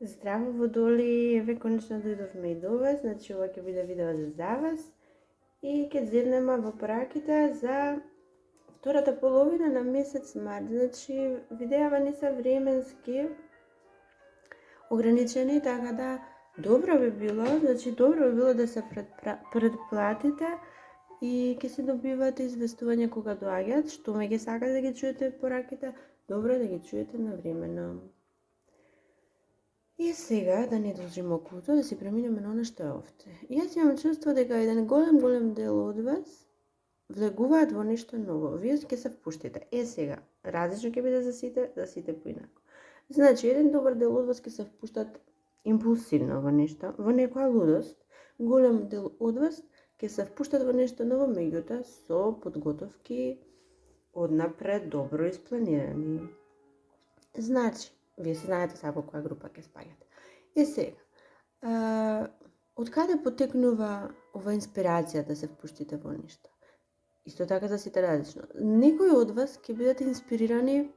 Здраво, Водоли, еве конечно дојдовме и до вас, значи ова ќе биде видео за вас и ќе зеднеме во пораките за втората половина на месец март. Значи видеава не се временски ограничени, така да добро би било да се предплатите и ќе се добивате известување кога доаѓаат, што ме ги сакате да ги чуете пораките, добро е да ги чуете навремено. И сега, да не должиме околото, да си преминеме на оно што е овде. Јас имам чувство дека еден голем дел од вас влегуваат во нешто ново. Вие ќе се впуштите. Сега, различно ќе биде за сите поинако. Значи, еден добар дел од вас ќе се впуштат импулсивно во нешто, во некоја лудост. Голем дел од вас ќе се впуштат во нешто ново, меѓутоа со подготовки однапред добро испланирани. Значи, вие се знаете сега во која група ќе спаѓате. Сега, од каде потекнува ова инспирација да се впуштите во нешто? Исто така за сите различно. Некои од вас ќе бидат инспирирани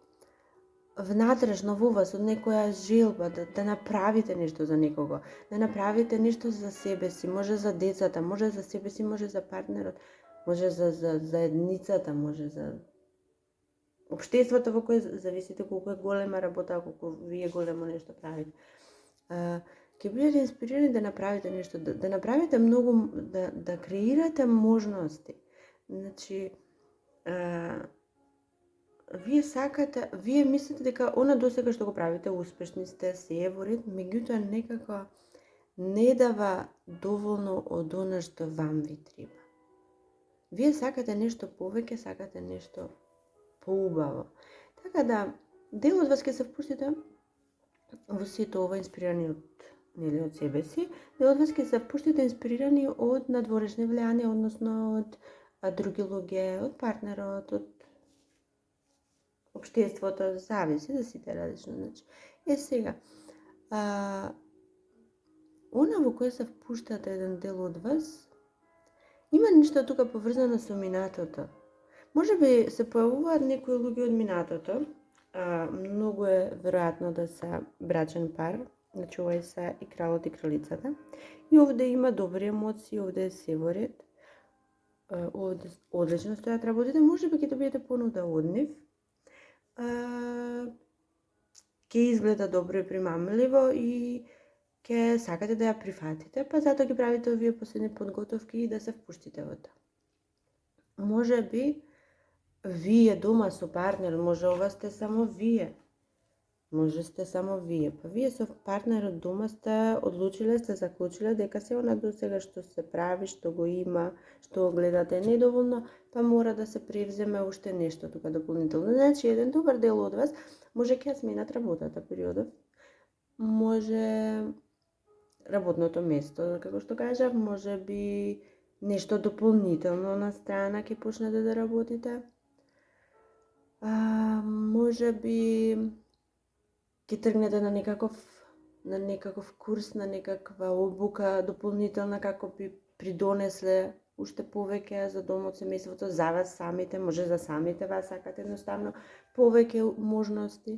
внатрешно во вас од некоја желба да направите нешто за некого, да направите нешто за себе си, може за децата, може за себе си, може за партнерот, може за заедницата, може за општеството во кое зависите колку е голема работа, колку вие големо нешто правите. Ќе бидете инспирирани да направите нешто, да направите многу, да креирате можности. Значи, вие мислите дека она досега што го правите, успешни сте, се е во ред, меѓутоа некако не дава доволно од она што вам ви треба. Вие сакате нешто повеќе, сакате нешто поубаво. Така да, дел од вас ќе се впуштите во сето ова инспирирани од себе си, дел од вас ќе се впуштите инспирирани од надворешни влијанија, односно од други луѓе, од партнерот, од општеството, зависи за сите различно. Значи, сега, она во кое се впуштате еден дел од вас, има нешто тука поврзано со минатото. Може би се појавуваат некои луѓе од минатото, многу е веројатно да се брачен пар, значи ова се и кралот и кралицата. И овде има добри емоции, овде е се во ред, овде одлично стојат работите, може би ќе добиете понуда од нив, ќе изгледа добро и примамливо и ќе сакате да ја прифатите, па затоа ги правите овие последни подготовки и да се впуштите во тоа. Може би вие дома со партнер, може ова сте само вие. Може сте само вие. Па вие со партнерот дома сте одлучиле, сте заклучиле дека се она до сега што се прави, што го има, што го гледате е недоволно, па мора да се превземе уште нешто тука дополнително. Значи, еден добар дел од вас може ќе сменат работата периодов, може работното место, како што кажав, може би нешто дополнително на страна ќе почнете да работите. Може би ќе тргнете на некаков курс, на некаква обука дополнителна како би придонесле уште повеќе за домот, семејството, за вас самите, може за самите вас сакате едноставно повеќе можности.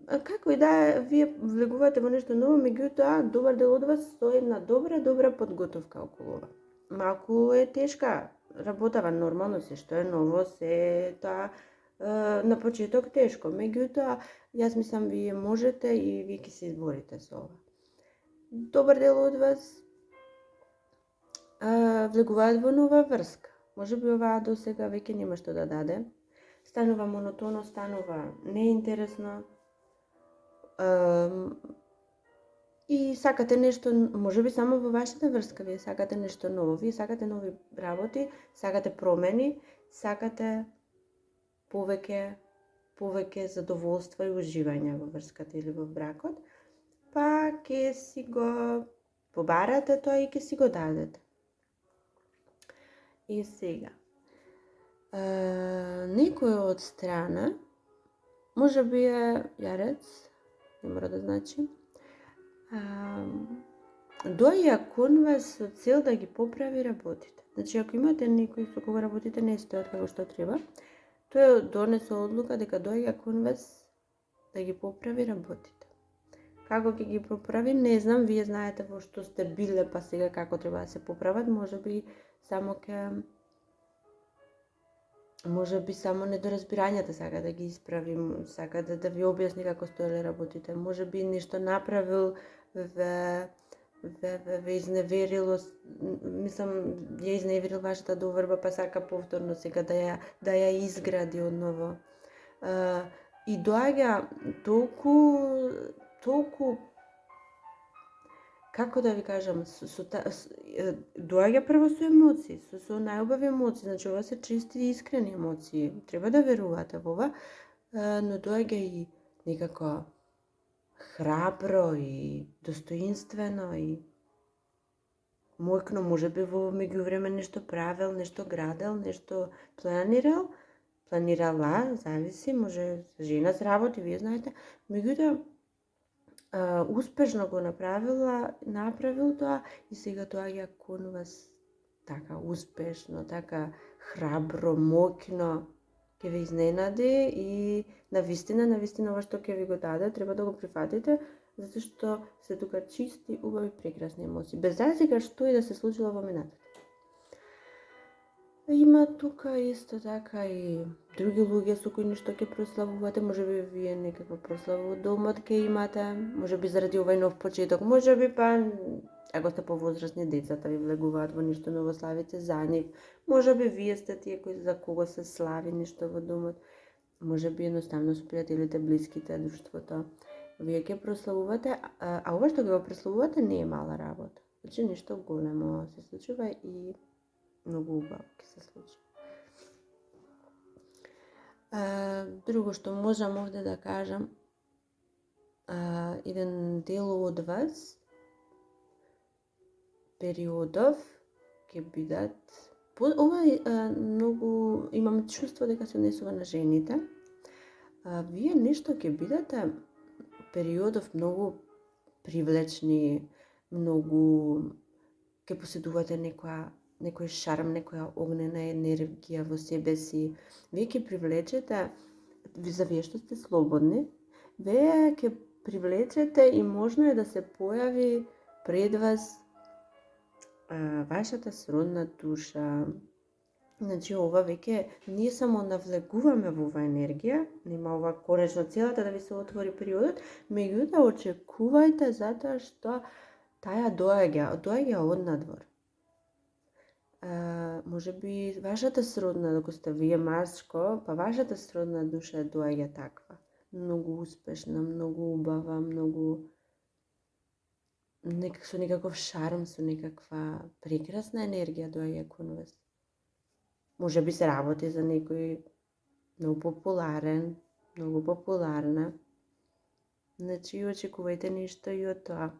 Како и да е, вие влегувате во нешто ново, меѓутоа добар дел од вас стои на добра подготовка околу ова. Малку е тешка работава, нормално се што е ново, се тоа на почеток тешко, меѓутоа јас мислам вие можете и вие ќе се изборите со ова. Добар дел од вас влегуваат во нова врска. Може би оваа до сега веќе нема што да даде. Станува монотонно, станува неинтересно. И сакате нешто, може би само во вашата врска, вие сакате нешто ново, вие сакате нови работи, сакате промени, сакате повеќе задоволство и уживање во врската или во бракот, па ќе си го побарате тоа и ќе си го дадете. И сега, некој од страна, може би е јарец, не мора да значи, доаѓа кон вас со цел да ги поправи работите. Значи, ако имате некој со кого работите не стојат како што треба, тој донесе одлука дека доаѓа кон вас да ги поправи работите. Како ќе ги поправим, не знам, вие знаете во што сте биле, па сега како треба да се поправат, може би само недоразбирањата сака да ги исправим, сака да ви објасни како стоеле работите, може би нешто направил, ве изневерило, мислам, ја изневерил вашата доверба, па сака повторно сега да ја изгради одново. И доаѓа толку, како да ви кажам, доаѓа прво со емоции, со најубави емоции, значи ова се чисти и искрени емоции, треба да верувате во ова, но доаѓа и некако храбро и достоинствено и мојкно, може би во меѓувреме нешто правел, нешто градел, нешто планирала, зависи, може жена се работи, вие знаете, меѓутоа успешно го направил тоа и сега доаѓа кон вас така успешно, така храбро, моќно, ќе ве изненади и навистина ова што ќе ви го даде, треба да го прифатите, затоа што се тука чисти, убави, прекрасни емоции, без разлика што и да се случило во минатото. Има тука исто така и други луѓе со кои нешто ќе прославувате, можеби вие некаква прослава во домот ќе имате, можеби заради овој нов почеток, можеби па ако сте повозрастни, децата ви влегуваат во нешто ново, славите за нив, можеби вие сте тие кои за кого се слави нешто во домот, можеби едноставно со пријателите, блиските, друштвото, вие ќе прославувате, а ова што го прославувате не е мала работа, значи нешто големо се случува и многу убаво ќе се случи. Друго што можам овде да кажам, еден дел од вас, периодов ќе бидат, ова многу имам чувство дека се однесува на жените, вие нешто ќе бидате периодов многу привлечни, многу ќе поседувате некој шарм, некоја огнена енергија во себе си, вие ќе привлечете, за вие што сте слободни, вие ќе привлечете и можно е да се појави пред вас вашата сродна душа. Значи ова веќе ние само навлегуваме во оваа енергија, нема ова конечно целата да ви се отвори периодот, меѓутоа очекувајте затоа што таја доаѓа од надвор. Може би вашата сродна, ако сте вие машко, па вашата сродна душа доаѓа таква, многу успешна, многу убава, многу со некаков шарм, со некаква прекрасна енергија доаѓа кон вас. Може би се работи за некој многу популарен, многу популарна, значи очекувајте нешто и од тоа.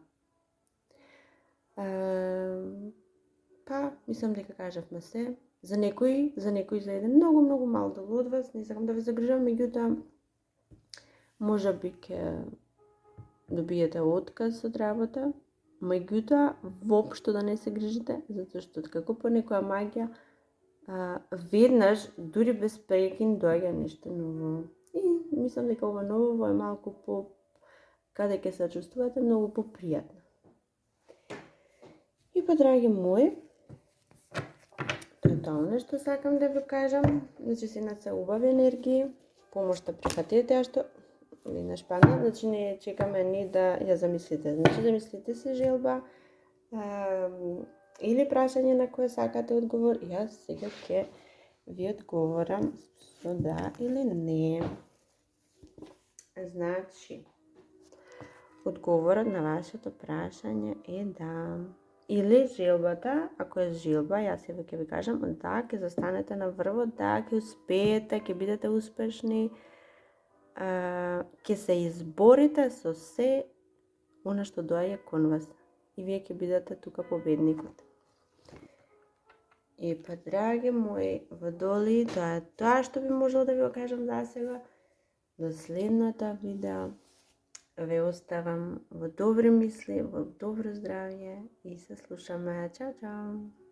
Па, мислам дека кажавме се. За некој, за еден многу мал дел од вас, не сакам да ве загрижам, меѓутоа може би ќе добиете отказ од работа, меѓутоа воопшто да не се грижите, затоа што како по некоја магија, веднаш, дури без прекин, доаѓа нешто ново. И мислам дека ова ново е малку каде ќе се чувствувате многу попријатно. И па, драги мои, тоа нешто сакам да ви кажам, значи се убави енергии, помошта прифатете, а што веднаш падна, значи не чекаме ни да ја замислите. Значи замислите си желба или прашање на кое сакате одговор, јас сега ќе ви одговорам со да или не. Значи, одговорот на вашето прашање е да. Или желбата, ако е желба, јас сега ќе ви кажам, да, ќе застанете на врвот, да, ќе успеете, ќе бидете успешни, ќе се изборите со се она што доаѓа кон вас и вие ќе бидете тука победникот. И па, драги мои водоли, тоа е тоа што би можела да ви го кажам за сега. До следната видео ве оставам во добри мисли, во добро здравје и се слушаме. Чао, чао!